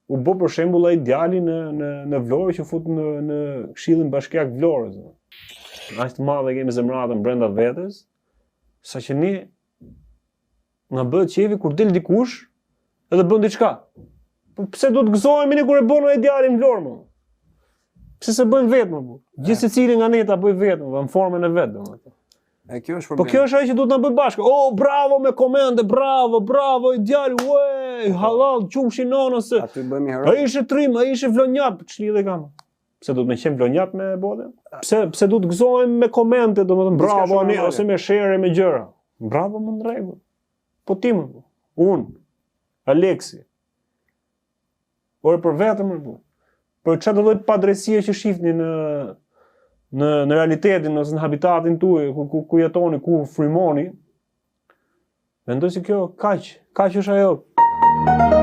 u bë për shembull ai djali në Vlorë që fut në Këshillin Bashkiak Vlorës. Aq të madhe kemi zemratën brenda vetes, saqë ne na bëhet qefi kur del dikush edhe bën diçka. Po pse do të gëzohemi ne kur e bën ai djalin në Vlorë? Pse se bëjmë vetëm? Gjithë secili nga ne ta bëj vetëm, në formën e vet, domethënë. Kjo është Po problemi. kjo është ajo që duhet na bëj bashkë. Oh, bravo me komente, bravo i djali, ue, halal, qumshi nonës. Aty bëhemi hero. Ai ishte trim, ai ishte vlonjat, ç'lidhje kam. Pse duhet me qenë vlonjat me botën? Pse duhet gëzohemi me komente, domethënë bravo ani ose me share me gjëra. Bravo më në rregull. Po ti më. Unë, Aleksi. Ore për vetëm më. Për çfarë lloj padrejësie që shihni në realitetin ose në habitatin tuaj ku jetoni, ku frymoni, mendoj se kjo kaq është ajo.